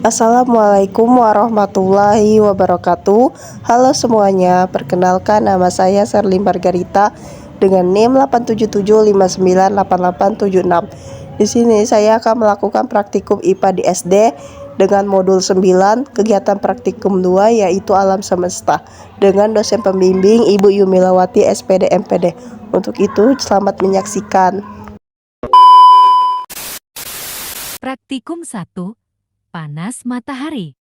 Assalamualaikum warahmatullahi wabarakatuh. Halo semuanya, perkenalkan nama saya Sherly Margarita dengan NIM 877598876. Di sini saya akan melakukan praktikum IPA di SD dengan modul 9, kegiatan praktikum 2 yaitu alam semesta dengan dosen pembimbing Ibu Yumilawati SPD MPD. Untuk itu, selamat menyaksikan. Praktikum 1. Panas matahari.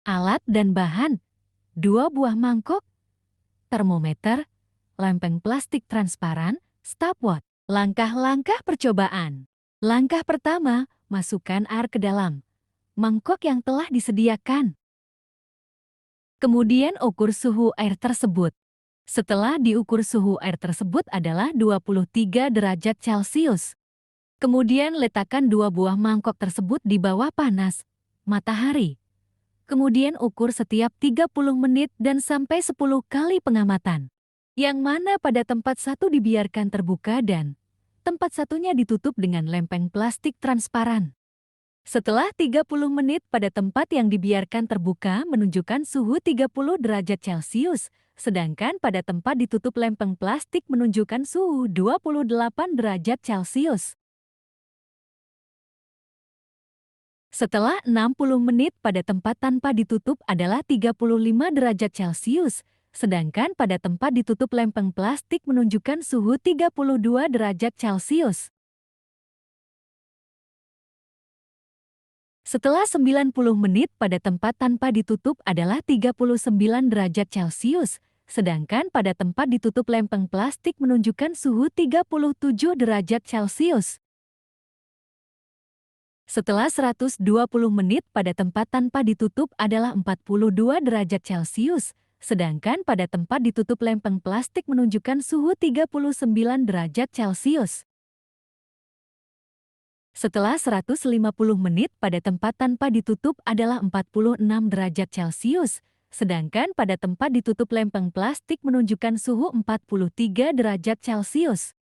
Alat dan bahan: 2 buah mangkok, termometer, lempeng plastik transparan, stopwatch. Langkah-langkah percobaan. Langkah pertama, masukkan air ke dalam mangkok yang telah disediakan. Kemudian ukur suhu air tersebut. Setelah diukur suhu air tersebut adalah 23 derajat Celcius. Kemudian letakkan 2 buah mangkok tersebut di bawah panas matahari. Kemudian ukur setiap 30 menit dan sampai 10 kali pengamatan. Yang mana pada tempat satu dibiarkan terbuka dan tempat satunya ditutup dengan lempeng plastik transparan. Setelah 30 menit pada tempat yang dibiarkan terbuka menunjukkan suhu 30 derajat Celcius, sedangkan pada tempat ditutup lempeng plastik menunjukkan suhu 28 derajat Celcius. Setelah 60 menit pada tempat tanpa ditutup adalah 35 derajat Celcius, sedangkan pada tempat ditutup lempeng plastik menunjukkan suhu 32 derajat Celcius. Setelah 90 menit pada tempat tanpa ditutup adalah 39 derajat Celcius, sedangkan pada tempat ditutup lempeng plastik menunjukkan suhu 37 derajat Celcius. Setelah 120 menit pada tempat tanpa ditutup adalah 42 derajat Celcius, sedangkan pada tempat ditutup lempeng plastik menunjukkan suhu 39 derajat Celcius. Setelah 150 menit pada tempat tanpa ditutup adalah 46 derajat Celcius, sedangkan pada tempat ditutup lempeng plastik menunjukkan suhu 43 derajat Celcius.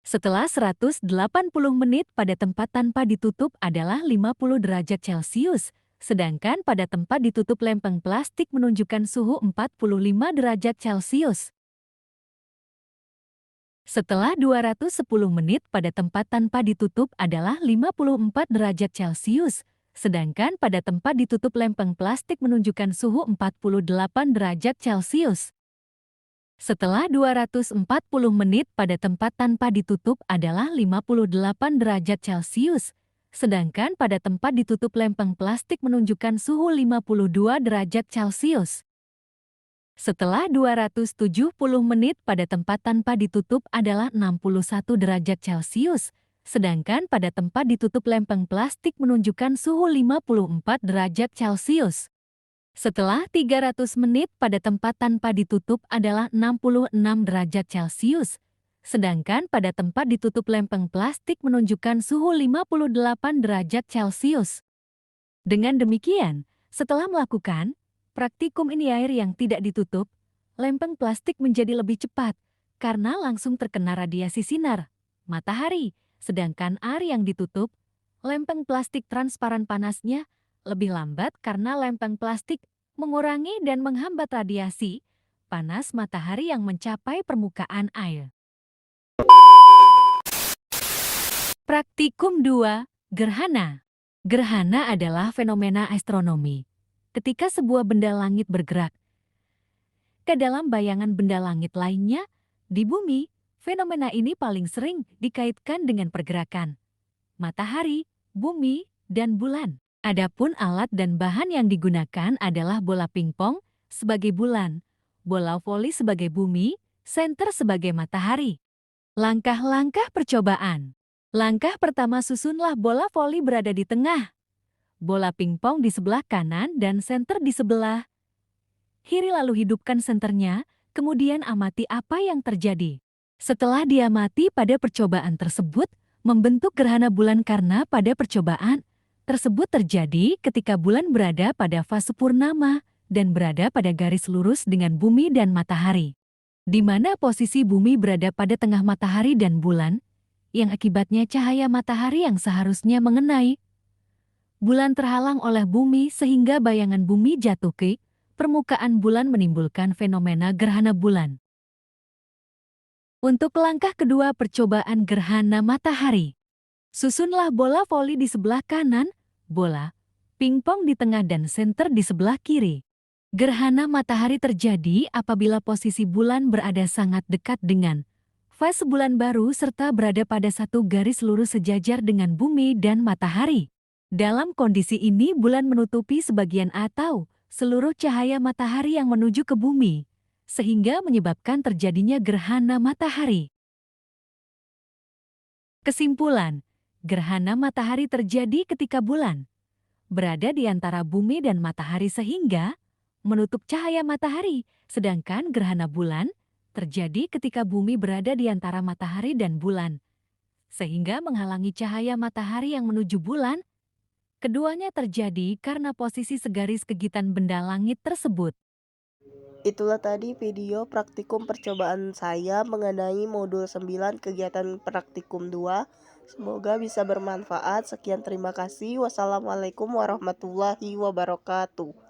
Setelah 180 menit pada tempat tanpa ditutup adalah 50 derajat Celcius, sedangkan pada tempat ditutup lempeng plastik menunjukkan suhu 45 derajat Celcius. Setelah 210 menit pada tempat tanpa ditutup adalah 54 derajat Celcius, sedangkan pada tempat ditutup lempeng plastik menunjukkan suhu 48 derajat Celcius. Setelah 240 menit pada tempat tanpa ditutup adalah 58 derajat Celcius, sedangkan pada tempat ditutup lempeng plastik menunjukkan suhu 52 derajat Celcius. Setelah 270 menit pada tempat tanpa ditutup adalah 61 derajat Celcius, sedangkan pada tempat ditutup lempeng plastik menunjukkan suhu 54 derajat Celcius. Setelah 300 menit pada tempat tanpa ditutup adalah 66 derajat Celcius, sedangkan pada tempat ditutup lempeng plastik menunjukkan suhu 58 derajat Celcius. Dengan demikian, setelah melakukan praktikum ini air yang tidak ditutup, lempeng plastik menjadi lebih cepat karena langsung terkena radiasi sinar matahari, sedangkan air yang ditutup, lempeng plastik transparan panasnya lebih lambat karena lempeng plastik mengurangi dan menghambat radiasi panas matahari yang mencapai permukaan air. Praktikum 2. Gerhana. Gerhana adalah fenomena astronomi ketika sebuah benda langit bergerak ke dalam bayangan benda langit lainnya di bumi. Fenomena ini paling sering dikaitkan dengan pergerakan matahari, bumi, dan bulan. Adapun alat dan bahan yang digunakan adalah bola pingpong sebagai bulan, bola voli sebagai bumi, senter sebagai matahari. Langkah-langkah percobaan. Langkah pertama, susunlah bola voli berada di tengah, bola pingpong di sebelah kanan dan senter di sebelah kiri, lalu hidupkan senternya, kemudian amati apa yang terjadi. Setelah diamati pada percobaan tersebut, membentuk gerhana bulan karena pada percobaan tersebut terjadi ketika bulan berada pada fase purnama dan berada pada garis lurus dengan bumi dan matahari. di mana posisi bumi berada pada tengah matahari dan bulan, yang akibatnya cahaya matahari yang seharusnya mengenai bulan terhalang oleh bumi sehingga bayangan bumi jatuh ke permukaan bulan menimbulkan fenomena gerhana bulan. Untuk langkah kedua percobaan gerhana matahari, susunlah bola voli di sebelah kanan, bola pingpong di tengah dan senter di sebelah kiri. Gerhana matahari terjadi apabila posisi bulan berada sangat dekat dengan fase bulan baru serta berada pada satu garis lurus sejajar dengan bumi dan matahari. Dalam kondisi ini bulan menutupi sebagian atau seluruh cahaya matahari yang menuju ke bumi, sehingga menyebabkan terjadinya gerhana matahari. Kesimpulan, gerhana matahari terjadi ketika bulan berada di antara bumi dan matahari sehingga menutup cahaya matahari, sedangkan gerhana bulan terjadi ketika bumi berada di antara matahari dan bulan, sehingga menghalangi cahaya matahari yang menuju bulan. Keduanya terjadi karena posisi segaris kegiatan benda langit tersebut. Itulah tadi video praktikum percobaan saya mengenai modul 9 kegiatan praktikum 2. Semoga bisa bermanfaat. Sekian, terima kasih. Wassalamualaikum warahmatullahi wabarakatuh.